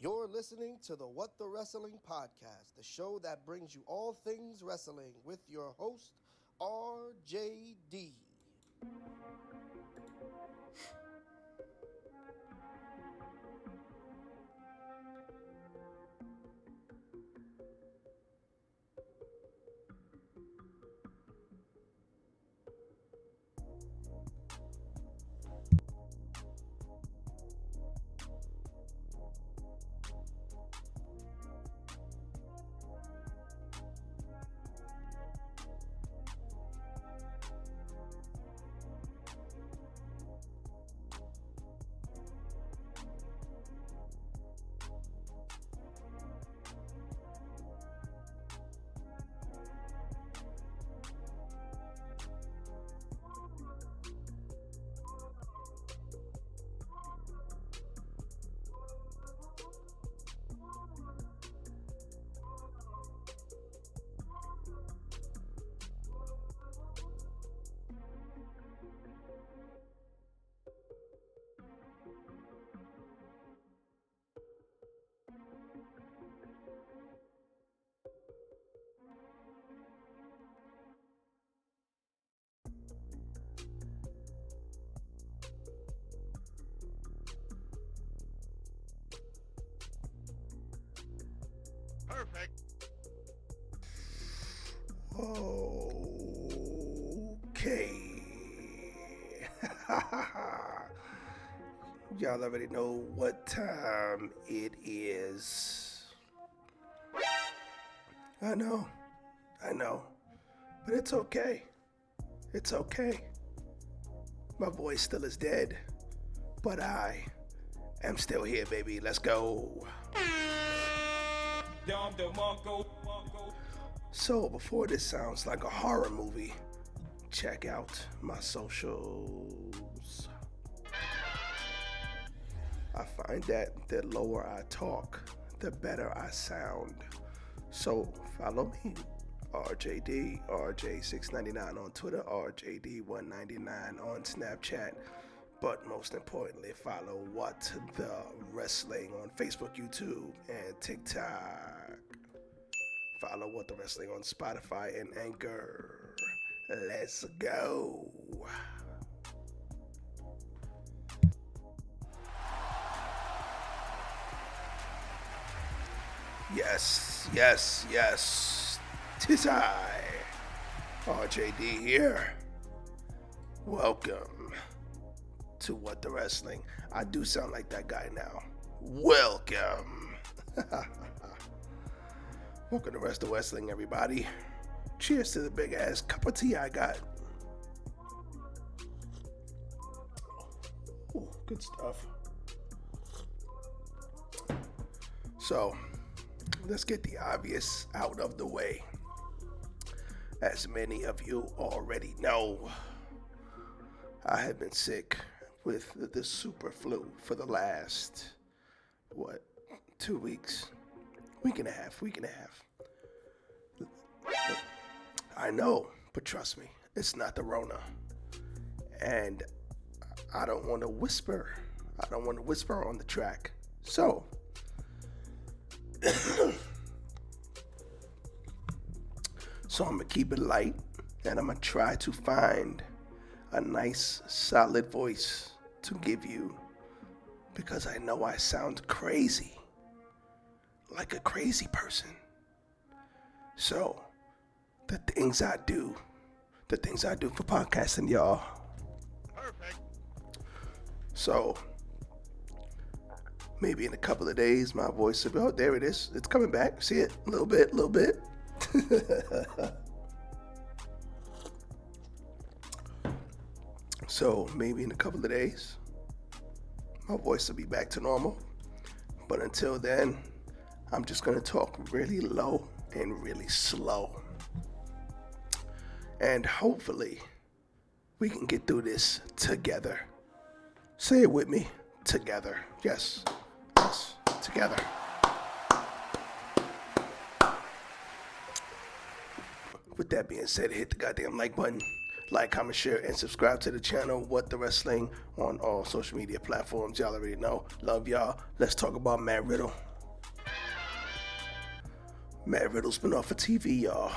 You're listening to the What the Wrestling Podcast, the show that brings you all things wrestling with your host, RJD. Perfect. Okay. Y'all already know what time it is. I know. But it's okay. It's okay. My voice still is dead. But I am still here, baby. Let's go. So before this sounds like a horror movie, check out my socials. I find that the lower I talk, the better I sound. So follow me, RJD, RJ699 on Twitter, RJD199 on Snapchat. But most importantly, follow What the Wrestling on Facebook, YouTube, and TikTok. Follow What the Wrestling on Spotify and Anchor. Let's go. Yes. 'Tis I, RJD here. Welcome to What the Wrestling. I do sound like that guy now. Welcome. Welcome to Rest of Wrestling, everybody. Cheers to the big ass cup of tea I got. Ooh, good stuff. So, let's get the obvious out of the way. As many of you already know, I have been sick with the super flu for the last, 2 weeks? Week and a half. I know, but trust me, it's not the Rona. And I don't want to whisper. On the track. So, I'm going to keep it light, and I'm going to try to find a nice, solid voice to give you, because I know I sound crazy, like a crazy person. So, the things I do for podcasting, y'all. Perfect. So, maybe in a couple of days, my voice will be, oh, there it is. It's coming back. See it? A little bit. So maybe in a couple of days, my voice will be back to normal. But until then, I'm just going to talk really low and really slow. And hopefully, we can get through this together. Say it with me. Together. Yes, together. With that being said, hit the goddamn like button. Like, comment, share, and subscribe to the channel, What the Wrestling, on all social media platforms. Y'all already know. Love y'all. Let's talk about Matt Riddle. Matt Riddle's been off of TV, y'all.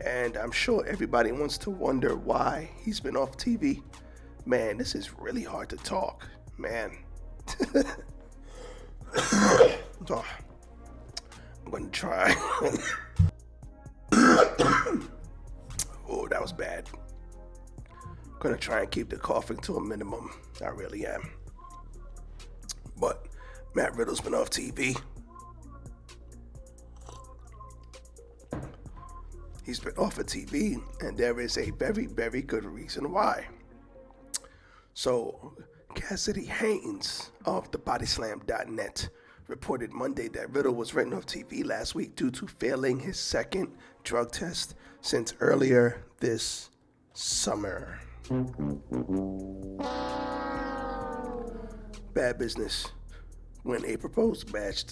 And I'm sure everybody wants to wonder why he's been off TV. Man, this is really hard to talk, man. I'm going to try. Oh, that was bad. I'm going to try and keep the coughing to a minimum. I really am. But Matt Riddle's been off TV. He's been off of TV, and there is a very, very good reason why. So, Cassidy Haynes of thebodyslam.net reported Monday that Riddle was written off TV last week due to failing his second drug test since earlier this summer. Bad business. When a proposed match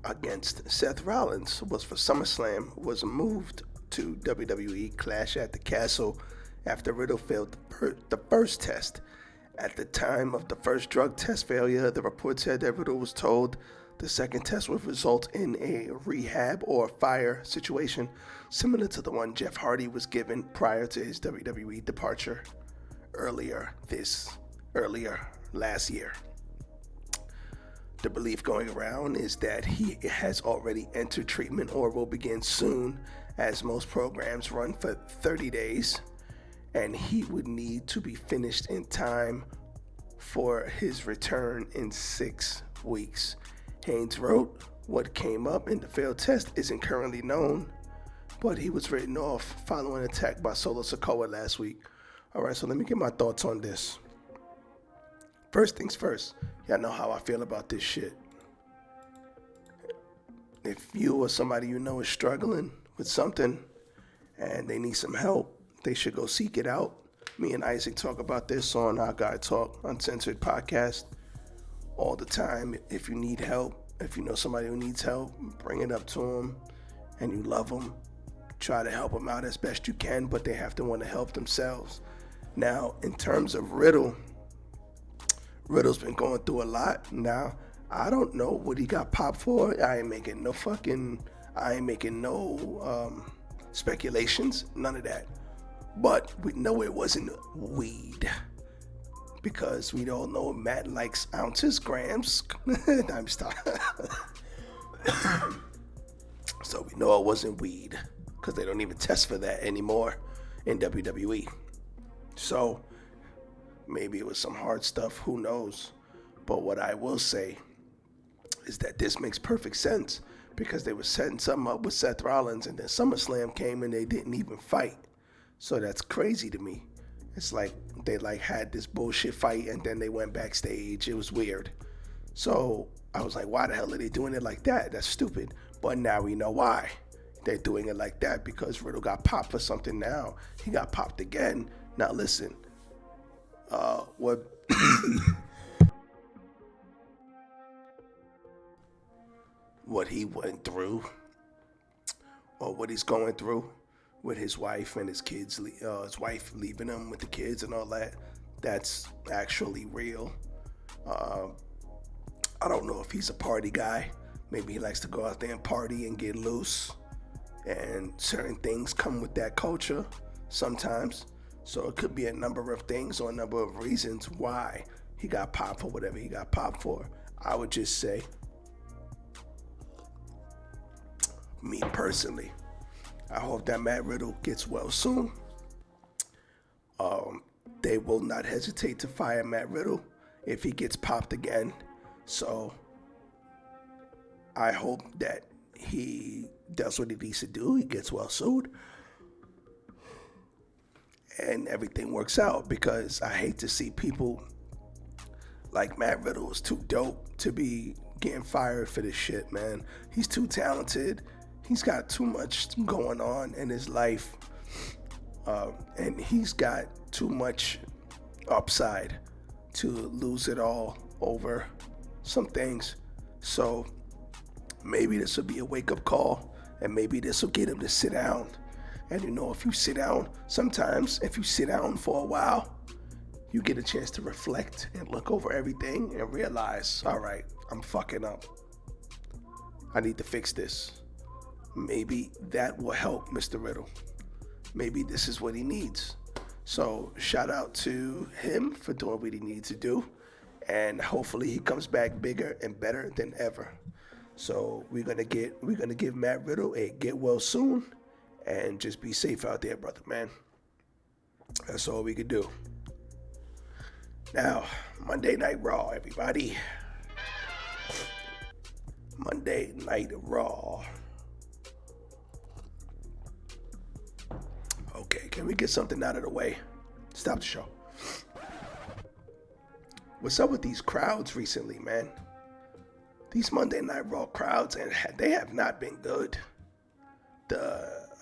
against Seth Rollins was for SummerSlam, was moved to WWE Clash at the Castle after Riddle failed the first test. At the time of the first drug test failure, the report said that Riddle was told the second test would result in a rehab or fire situation similar to the one Jeff Hardy was given prior to his WWE departure earlier last year. The belief going around is that he has already entered treatment or will begin soon, as most programs run for 30 days, and he would need to be finished in time for his return in 6 weeks. Haynes wrote, "What came up in the failed test isn't currently known, but he was written off following an attack by Solo Sikoa last week." All right, so let me get my thoughts on this. First things first, y'all know how I feel about this shit. If you or somebody you know is struggling with something and they need some help, they should go seek it out. Me and Isaac talk about this on our Guy Talk Uncensored podcast all the time. If you need help, if you know somebody who needs help, bring it up to them, and you love them, try to help them out as best you can, but they have to want to help themselves. Now, in terms of Riddle's been going through a lot. Now, I don't know what he got popped for. I ain't making no speculations, none of that. But we know it wasn't weed, because we all know Matt likes ounces, grams. I'm stopping. So we know it wasn't weed, because they don't even test for that anymore in WWE. So maybe it was some hard stuff, who knows. But what I will say is that this makes perfect sense, because they were setting something up with Seth Rollins, and then SummerSlam came and they didn't even fight. So that's crazy to me. It's like they had this bullshit fight and then they went backstage. It was weird. So I was like, why the hell are they doing it like that? That's stupid. But now we know why they're doing it like that, because Riddle got popped for something now. He got popped again. Now listen, what what he went through, or what he's going through with his wife and his kids, his wife leaving him with the kids and all that, that's actually real. I don't know if he's a party guy. Maybe he likes to go out there and party and get loose, and certain things come with that culture sometimes. So it could be a number of things or a number of reasons why he got popped for whatever he got popped for. I would just say, me personally, I hope that Matt Riddle gets well soon. They will not hesitate to fire Matt Riddle if he gets popped again. So I hope that he does what he needs to do. He gets well soon, and everything works out, because I hate to see people like Matt Riddle is too dope to be getting fired for this shit, man. He's too talented. He's got too much going on in his life, and he's got too much upside to lose it all over some things. So maybe this will be a wake-up call, and maybe this will get him to sit down. And you know, if you sit down, sometimes if you sit down for a while, you get a chance to reflect and look over everything and realize, all right, I'm fucking up. I need to fix this. maybe that will help Mr. Riddle. Maybe this is what he needs. So shout out to him for doing what he needs to do. And hopefully he comes back bigger and better than ever. So we're gonna give Matt Riddle a get well soon, and just be safe out there, brother, man. That's all we could do. Now, Monday Night Raw, everybody. Monday Night Raw. Okay, can we get something out of the way? Stop the show. What's up with these crowds recently, man? These Monday Night Raw crowds, and they have not been good.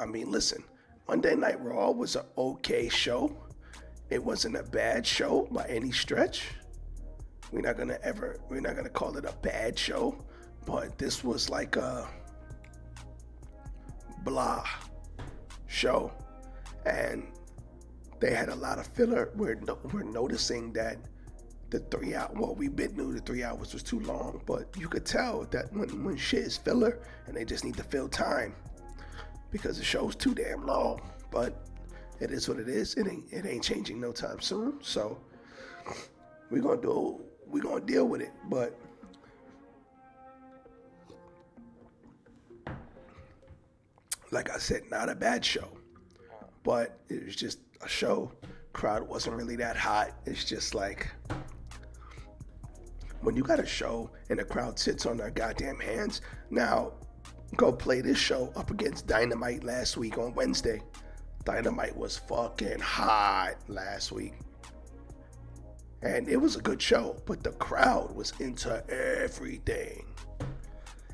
Listen, Monday Night Raw was an okay show. It wasn't a bad show by any stretch. We're not gonna call it a bad show, but this was like a blah show, and they had a lot of filler. We're noticing that the 3 hours, well, we been knew the 3 hours was too long, but you could tell that when shit is filler and they just need to fill time because the show's too damn long. But it is what it is. It ain't changing no time soon. So we're gonna deal with it. But like I said, not a bad show, but it was just a show. Crowd wasn't really that hot. It's just like, when you got a show and the crowd sits on their goddamn hands, now go play this show up against Dynamite last week on Wednesday. Dynamite was fucking hot last week. And it was a good show, but the crowd was into everything.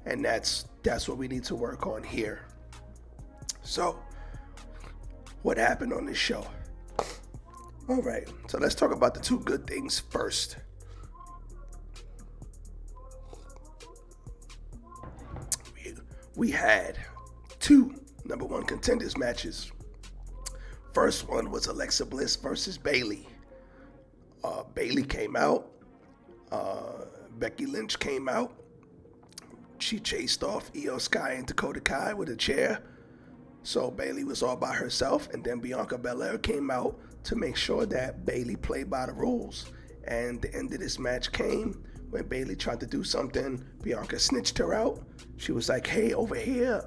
And that's what we need to work on here. So, what happened on this show? All right, so let's talk about the two good things first. We had two number one contenders matches. First one was Alexa Bliss versus Bayley. Bayley came out. Becky Lynch came out. She chased off Io Sky and Dakota Kai with a chair. So Bayley was all by herself, and then Bianca Belair came out to make sure that Bayley played by the rules. And the end of this match came when Bayley tried to do something. Bianca snitched her out. She was like, hey, over here.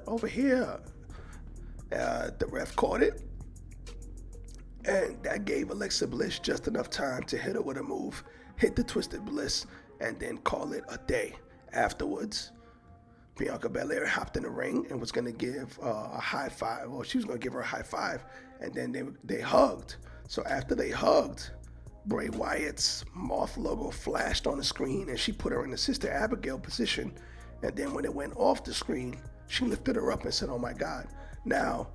The ref caught it. And that gave Alexa Bliss just enough time to hit her with a move, hit the Twisted Bliss, and then call it a day. Afterwards, Bianca Belair hopped in the ring and was going to give a high five. Well, she was going to give her a high five, and then they hugged. So after they hugged, Bray Wyatt's moth logo flashed on the screen, and she put her in the Sister Abigail position. And then when it went off the screen, she lifted her up and said, oh my God. Now,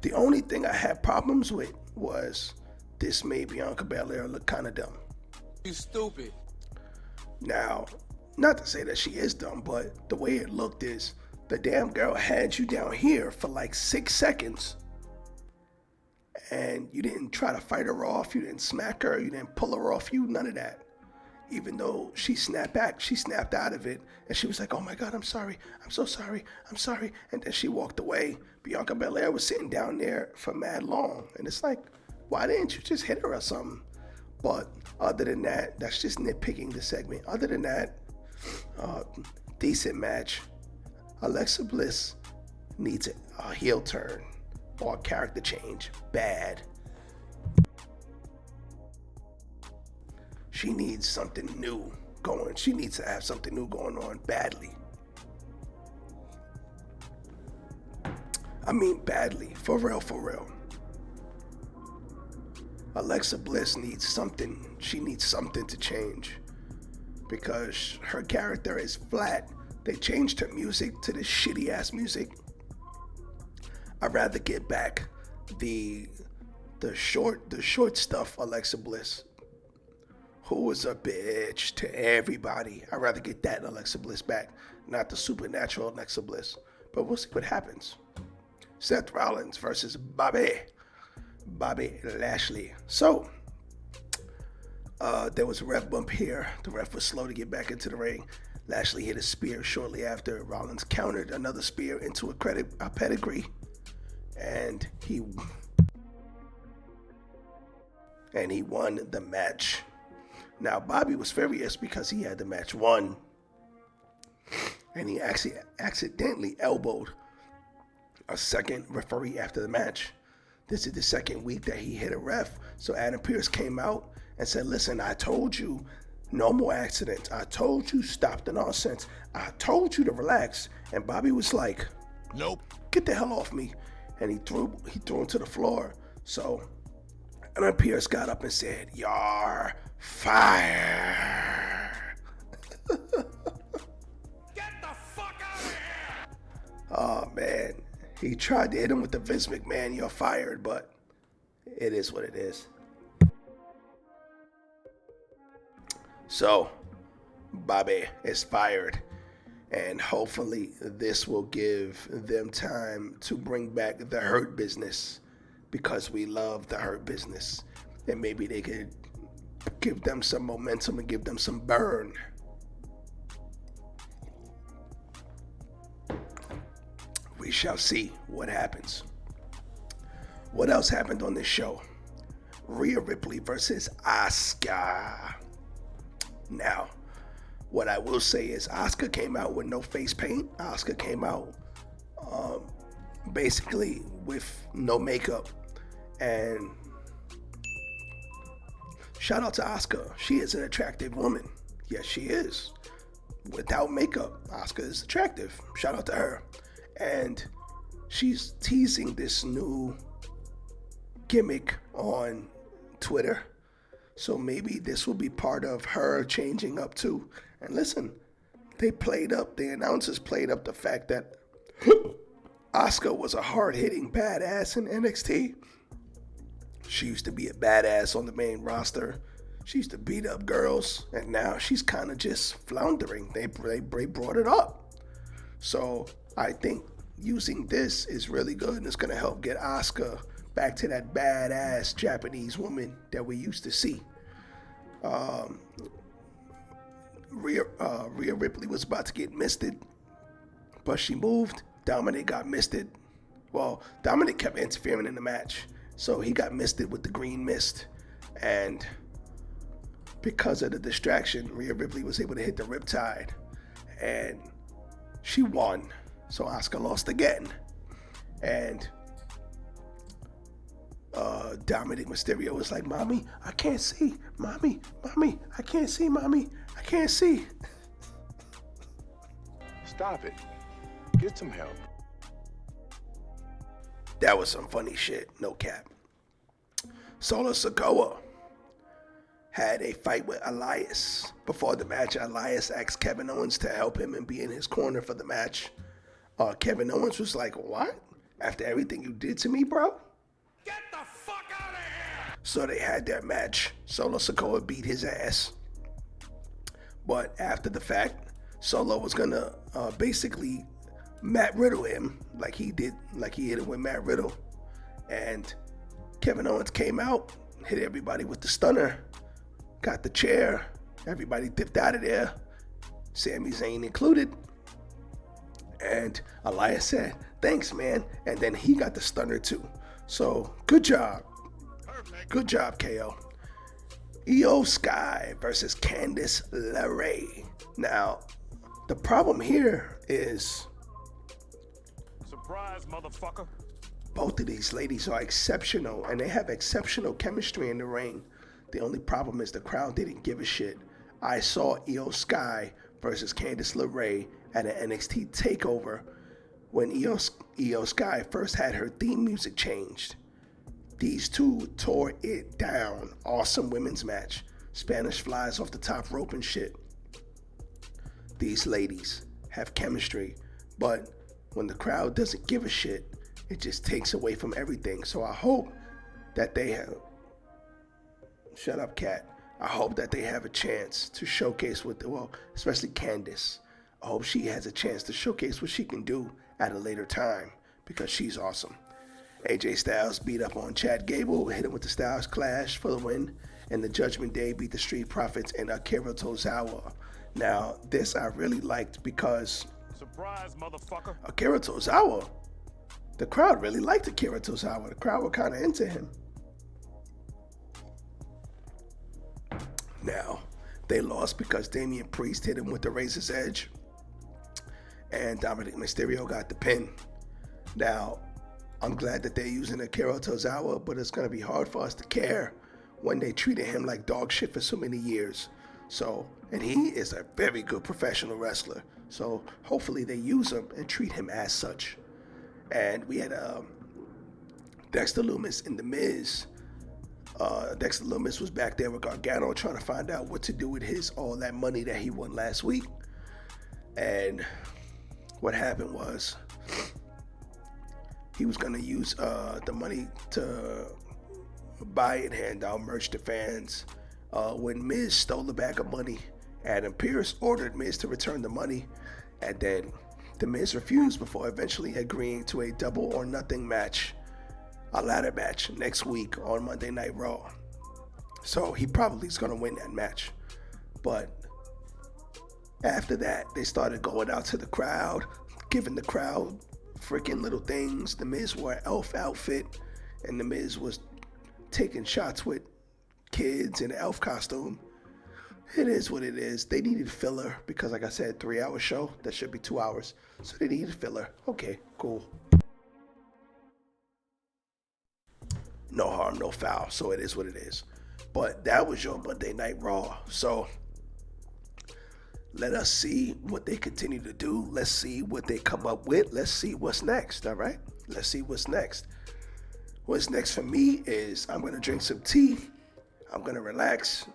the only thing I had problems with was this made Bianca Belair look kind of dumb. You stupid. Now, not to say that she is dumb, but the way it looked is the damn girl had you down here for like 6 seconds. And you didn't try to fight her off. You didn't smack her. You didn't pull her off you. None of that. Even though she snapped back, she snapped out of it. And she was like, oh my God, I'm sorry. I'm so sorry. I'm sorry. And then she walked away. Bianca Belair was sitting down there for mad long. And it's like, why didn't you just hit her or something? But other than that, that's just nitpicking the segment. Other than that, decent match. Alexa Bliss needs a heel turn or character change. Bad. She needs something new going. She needs to have something new going on badly. I mean badly. For real. Alexa Bliss needs something. She needs something to change. Because her character is flat. They changed her music to this shitty ass music. I'd rather get back the short stuff Alexa Bliss, who was a bitch to everybody. I'd rather get that Alexa Bliss back, not the supernatural Alexa Bliss. But we'll see what happens. Seth Rollins versus Bobby Lashley. So, there was a ref bump here. The ref was slow to get back into the ring. Lashley hit a spear shortly after. Rollins countered another spear into a pedigree, and he won the match. Now, Bobby was furious because he had the match won, and he actually accidentally elbowed a second referee after the match. This is the second week that he hit a ref, so Adam Pearce came out and said, listen, I told you no more accidents. I told you stop the nonsense. I told you to relax. And Bobby was like, nope, get the hell off me. And he threw him to the floor. So Adam Pearce got up and said, you're fired. Get the fuck out of here! Oh, man. He tried to hit him with the Vince McMahon, you're fired, but it is what it is. So, Bobby is fired, and hopefully this will give them time to bring back the Hurt Business, because we love the Hurt Business, and maybe they could give them some momentum and give them some burn. We shall see what happens. What else happened on this show? Rhea Ripley versus Asuka. Now, what I will say is Asuka came out with no face paint. Asuka came out basically with no makeup. And shout out to Asuka. She is an attractive woman. Yes, she is. Without makeup, Asuka is attractive. Shout out to her. And she's teasing this new gimmick on Twitter. So maybe this will be part of her changing up too. And listen, the announcers played up the fact that Asuka was a hard-hitting badass in NXT. She used to be a badass on the main roster. She used to beat up girls, and now she's kind of just floundering. They brought it up. So I think using this is really good, and it's going to help get Asuka back to that badass Japanese woman that we used to see. Rhea Ripley was about to get misted, but she moved. Dominic got misted. Well, Dominic kept interfering in the match, so he got misted with the green mist. And because of the distraction, Rhea Ripley was able to hit the riptide, and she won. So Asuka lost again. And Dominic Mysterio was like, Mommy, I can't see. Mommy, I can't see, Mommy. I can't see. Stop it. Get some help. That was some funny shit, no cap. Solo Sikoa had a fight with Elias. Before the match, Elias asked Kevin Owens to help him and be in his corner for the match. Kevin Owens was like, what? After everything you did to me, bro? Get the fuck out of here! So they had their match. Solo Sikoa beat his ass. But after the fact, Solo was gonna basically Matt Riddle him like he hit him with Matt Riddle. And Kevin Owens came out, hit everybody with the stunner, got the chair, everybody dipped out of there, Sami Zayn included. And Elias said, thanks, man. And then he got the stunner too. So good job. Perfect. Good job, KO. Io Sky versus Candice LeRae. Now, the problem here is Surprise, motherfucker. both of these ladies are exceptional, and they have exceptional chemistry in the ring. The only problem is the crowd didn't give a shit. I saw Io Sky versus Candice LeRae at an NXT TakeOver when Io Sky first had her theme music changed. These two tore it down. Awesome women's match. Spanish flies off the top rope and shit. These ladies have chemistry, but when the crowd doesn't give a shit, it just takes away from everything. So I hope that they have... Shut up, Cat. I hope that they have a chance to showcase especially Candice. I hope she has a chance to showcase what she can do at a later time, because she's awesome. AJ Styles beat up on Chad Gable, hit him with the Styles Clash for the win, and the Judgment Day beat the Street Profits and Akira Tozawa. Now, this I really liked because Surprise, motherfucker. Akira Tozawa, the crowd really liked Akira Tozawa. The crowd were kind of into him. Now, they lost because Damian Priest hit him with the Razor's Edge, and Dominic Mysterio got the pin. Now, I'm glad that they're using Akira Tozawa, but it's going to be hard for us to care when they treated him like dog shit for so many years. So, and he is a very good professional wrestler. So hopefully they use him and treat him as such. And we had Dexter Lumis and The Miz. Dexter Lumis was back there with Gargano trying to find out what to do with all that money that he won last week. And what happened was he was going to use the money to buy and hand out merch to fans. When Miz stole the bag of money, Adam Pearce ordered Miz to return the money, and then the Miz refused before eventually agreeing to a double or nothing match, a ladder match next week on Monday Night Raw. So he probably is going to win that match. But after that, they started going out to the crowd, giving the crowd freaking little things. The Miz wore an elf outfit, and the Miz was taking shots with kids in an elf costume. It is what it is. They needed filler because, like I said, 3-hour show, that should be 2 hours. So they needed filler. Okay, cool. No harm, no foul. So it is what it is. But that was your Monday Night Raw. So let us see what they continue to do. Let's see what they come up with. Let's see what's next, all right? Let's see what's next. What's next for me is I'm going to drink some tea. I'm going to relax.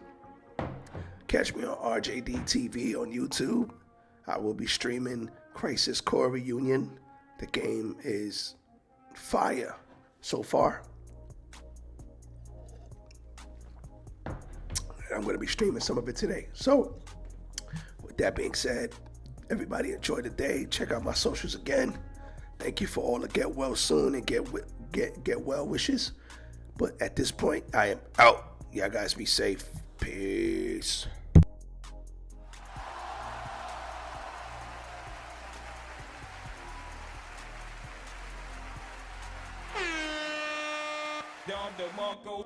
Catch me on RJD TV on YouTube. I will be streaming Crisis Core Reunion. The game is fire so far. I'm going to be streaming some of it today. So, with that being said, everybody enjoy the day. Check out my socials again. Thank you for all the get well soon and get well wishes. But at this point, I am out. Y'all guys be safe. Peace. Down the Mongo.